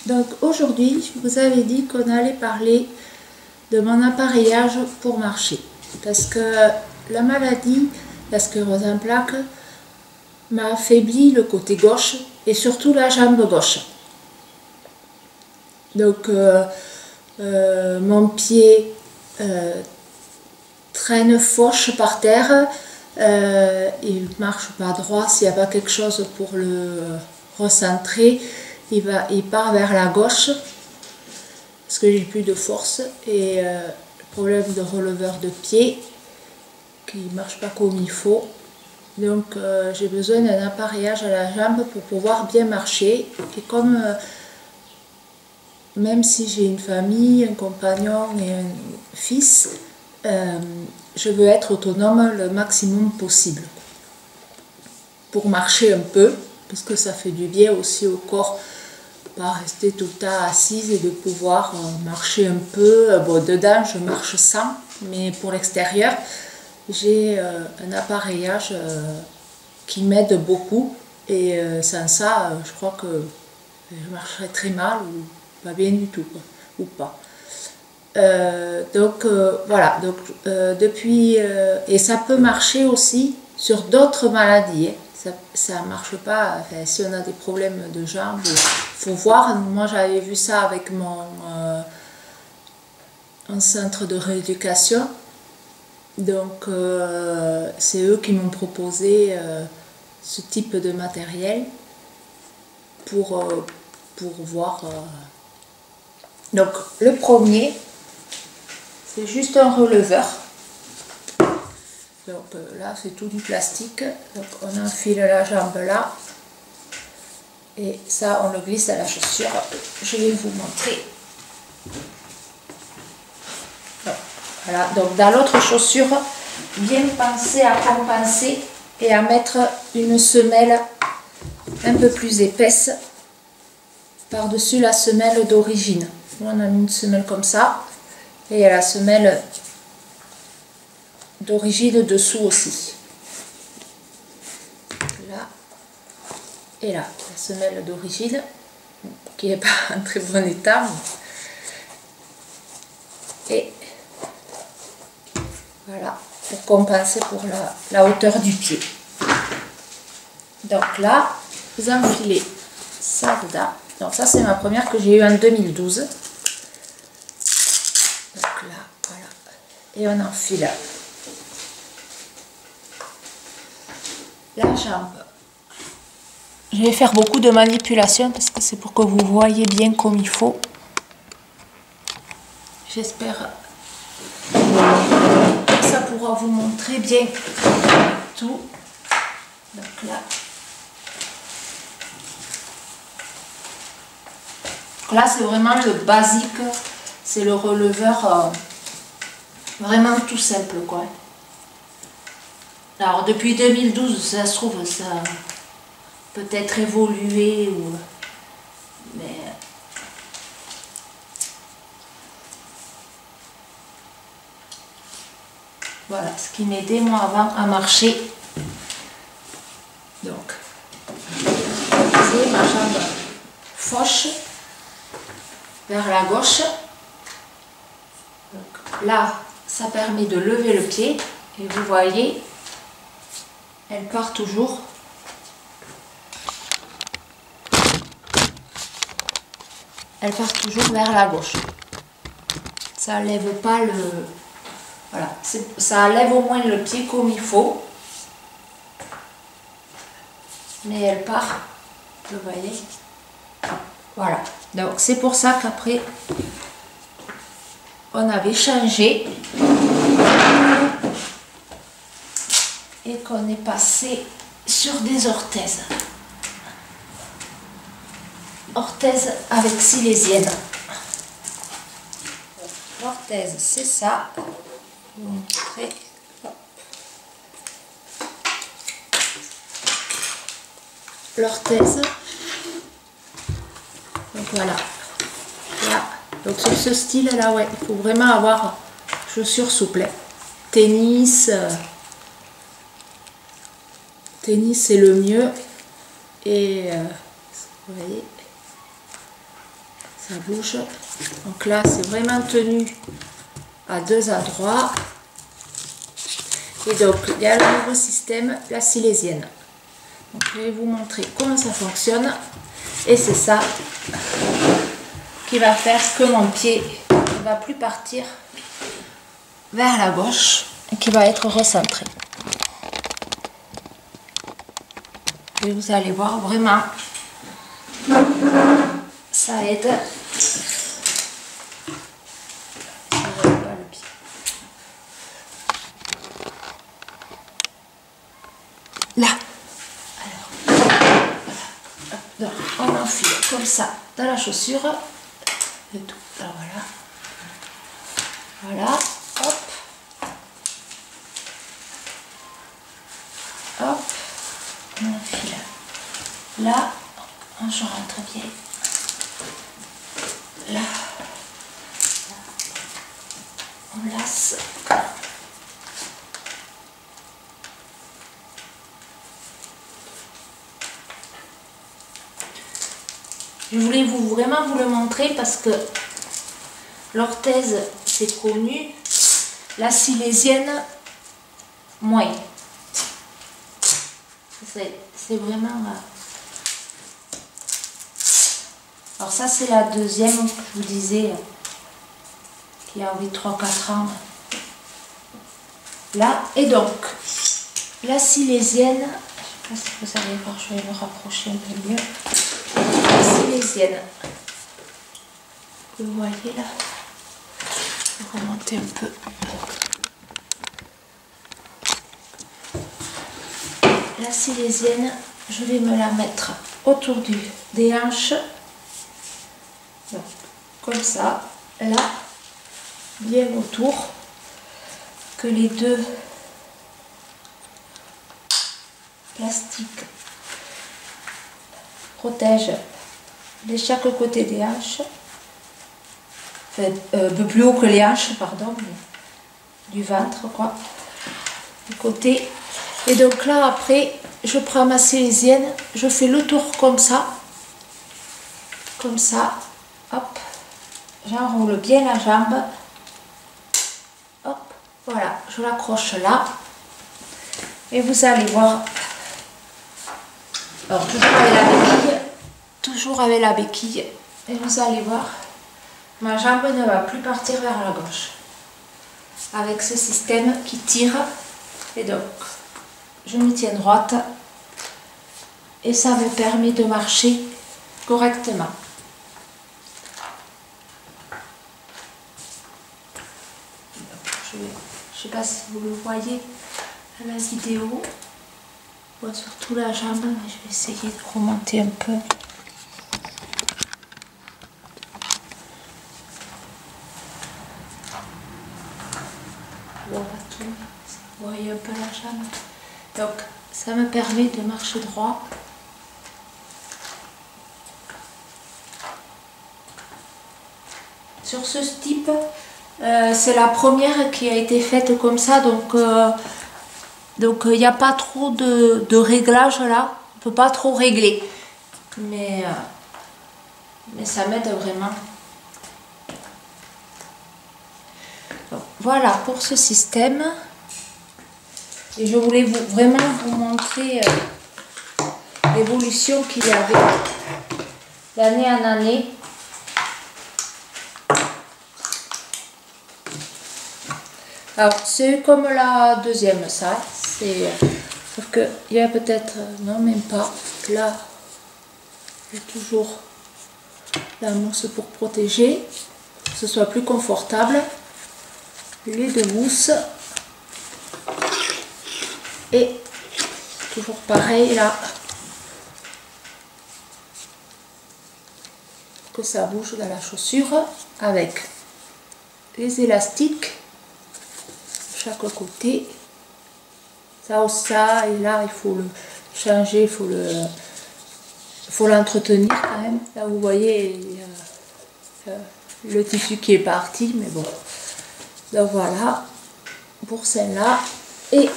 Donc aujourd'hui, je vous avais dit qu'on allait parler de mon appareillage pour marcher. Parce que la maladie, la sclérose en plaques, m'a affaibli le côté gauche et surtout la jambe gauche. Donc mon pied traîne fauche par terre, il ne marche pas droit. S'il n'y a pas quelque chose pour le recentrer, il part vers la gauche parce que j'ai plus de force, et le problème de releveur de pied qui ne marche pas comme il faut. Donc j'ai besoin d'un appareillage à la jambe pour pouvoir bien marcher. Et comme même si j'ai une famille, un compagnon et un fils, je veux être autonome le maximum possible pour marcher un peu, parce que ça fait du bien aussi au corps, pas rester tout le temps assise, et de pouvoir marcher un peu. Bon, dedans je marche sans, mais pour l'extérieur j'ai un appareillage qui m'aide beaucoup, et sans ça je crois que je marcherais très mal ou pas bien du tout, quoi, ou pas. Voilà, donc depuis, et ça peut marcher aussi sur d'autres maladies, hein. Ça marche pas, enfin, si on a des problèmes de jambes, il faut voir. Moi j'avais vu ça avec un centre de rééducation, donc c'est eux qui m'ont proposé ce type de matériel pour voir. Donc le premier, c'est juste un releveur. Donc là c'est tout du plastique. Donc on enfile la jambe là, et ça on le glisse à la chaussure. Je vais vous montrer. Donc, voilà, donc dans l'autre chaussure, bien penser à compenser et à mettre une semelle un peu plus épaisse par-dessus la semelle d'origine. On a mis une semelle comme ça, et il y a la semelle d'origine dessous aussi. Là et là, la semelle d'origine qui n'est pas en très bon état. Et voilà, pour compenser pour la hauteur du pied. Donc là, vous enfilez ça dedans. Donc ça c'est ma première que j'ai eue en 2012. Donc là, voilà. Et on enfile la jambe. Je vais faire beaucoup de manipulations parce que c'est pour que vous voyez bien comme il faut. J'espère que ça pourra vous montrer bien tout. Donc là. Là c'est vraiment le basique, c'est le releveur vraiment tout simple, quoi. Alors depuis 2012, ça se trouve, ça peut-être évolué, mais voilà ce qui m'aidait moi avant à marcher. Donc c'est ma jambe fauche vers la gauche. Donc là ça permet de lever le pied, et vous voyez, elle part toujours. Elle part toujours vers la gauche. Ça lève pas le... Voilà, ça lève au moins le pied comme il faut. Mais elle part, vous voyez. Voilà, donc c'est pour ça qu'après on avait changé et qu'on est passé sur des orthèses. Orthèse avec silésienne. L'orthèse c'est ça. Je vais vous montrer. L'orthèse. Donc voilà. Là. Donc sur ce style là, ouais, il faut vraiment avoir chaussures souples. Tennis. Tennis c'est le mieux. Et vous voyez. ça bouge. Donc là, c'est vraiment tenu à 2 endroits. Et donc, il y a le nouveau système, la silésienne. Donc, je vais vous montrer comment ça fonctionne. Et c'est ça qui va faire que mon pied ne va plus partir vers la gauche et qui va être recentré. Et vous allez voir vraiment, ça aide. Là, alors, on enfile comme ça dans la chaussure et tout. Alors voilà, hop, hop, on enfile. Là, je rentre bien. Là, on lasse. Je voulais vraiment vous le montrer parce que l'orthèse c'est connu, la silésienne moins. C'est vraiment... Alors ça c'est la deuxième que je vous disais, qui a 3-4 ans. Là, et donc, la silésienne, je ne sais pas si vous allez voir, je vais me rapprocher un peu mieux. La silésienne, vous voyez là, je vais remonter un peu. La silésienne, je vais me la mettre autour des hanches, donc, comme ça, là, bien autour, que les deux plastiques protègent de chaque côté des hanches, enfin, un peu plus haut que les hanches, pardon, du ventre, quoi, du côté. Et donc là, après, je prends ma silésienne, je fais le tour comme ça, hop, j'enroule bien la jambe, hop, voilà, je l'accroche là, et vous allez voir, alors toujours avec la béquille, et vous allez voir, ma jambe ne va plus partir vers la gauche, avec ce système qui tire, et donc, je me tiens droite, et ça me permet de marcher correctement. Je ne sais pas si vous le voyez à la vidéo, on voit surtout la jambe, mais je vais essayer de remonter un peu. Voilà tout, vous voyez un peu la jambe. Donc ça me permet de marcher droit. Sur ce type, c'est la première qui a été faite comme ça, donc il n'y a pas trop de réglage là, on ne peut pas trop régler, mais ça m'aide vraiment. Donc, voilà pour ce système, et je voulais vraiment vous montrer l'évolution qu'il y avait d'année en année. Alors c'est comme la deuxième, ça, c'est sauf que il y a peut-être, non même pas, là il y a toujours la mousse pour protéger, que ce soit plus confortable, les deux mousses, et toujours pareil là, que ça bouge dans la chaussure, avec les élastiques chaque côté, ça ou ça, et là il faut le changer, il faut l'entretenir quand même. Là vous voyez le tissu qui est parti, mais bon, donc voilà pour celle-là. Et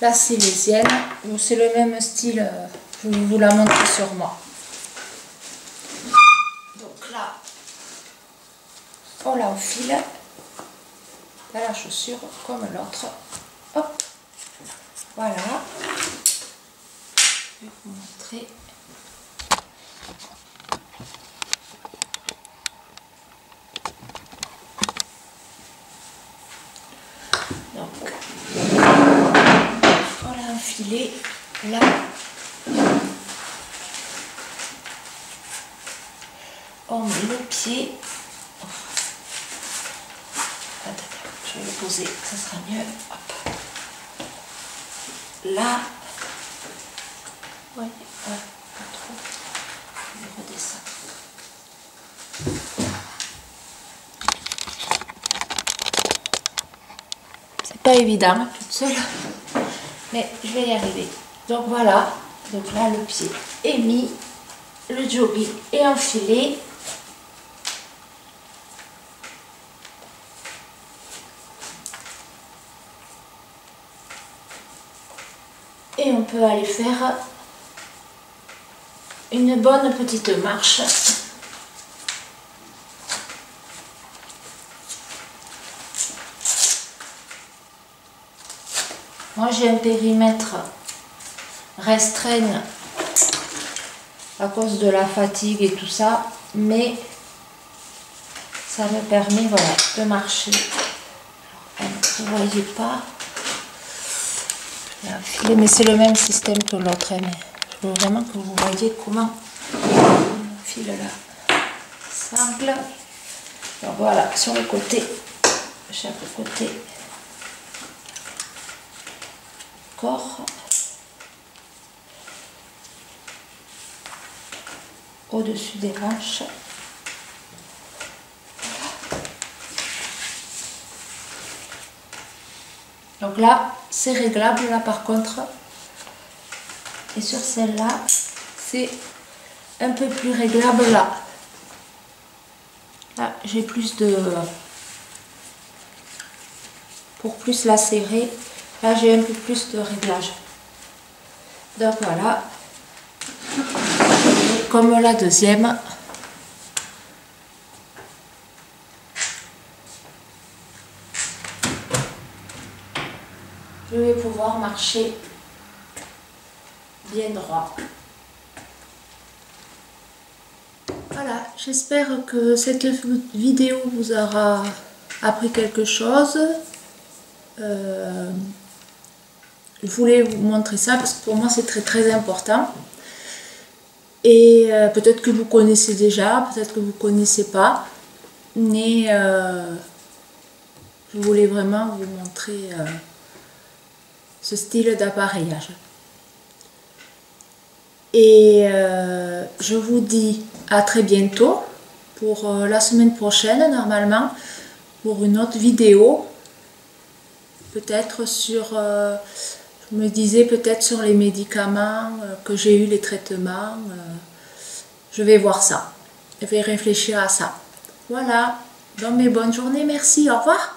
la silésienne, c'est le même style, je vais vous la montrer sur moi. Donc là, on l'enfile dans la chaussure comme l'autre. Hop, voilà. Je vais vous montrer. Donc, on l'a enfilé là. On met le pied. Je vais le poser, ça sera mieux. Hop. Là. Oui, pas trop. Je vais redescendre. C'est pas évident toute seule, mais je vais y arriver. Donc voilà, donc là le pied est mis, le jogging est enfilé. Et on peut aller faire une bonne petite marche. Moi j'ai un périmètre restreint à cause de la fatigue et tout ça, mais ça me permet, voilà, de marcher. Alors, vous ne voyez pas. Mais c'est le même système que l'autre, mais je veux vraiment que vous voyez comment on file la sangle. Donc voilà, sur le côté, chaque côté corps, au-dessus des hanches. Donc là, c'est réglable, là par contre. Et sur celle-là, c'est un peu plus réglable là. Là, j'ai plus de... Pour plus la serrer, là j'ai un peu plus de réglage. Donc voilà. Comme la deuxième. Je vais pouvoir marcher bien droit. Voilà, j'espère que cette vidéo vous aura appris quelque chose. Je voulais vous montrer ça parce que pour moi c'est très important. Et peut-être que vous connaissez déjà, peut-être que vous ne connaissez pas. Mais je voulais vraiment vous montrer ce style d'appareillage. Et je vous dis à très bientôt pour la semaine prochaine normalement pour une autre vidéo, peut-être sur, je me disais peut-être sur les médicaments que j'ai eu, les traitements, je vais voir ça, je vais réfléchir à ça. Voilà, donc mes bonnes journées, merci, au revoir.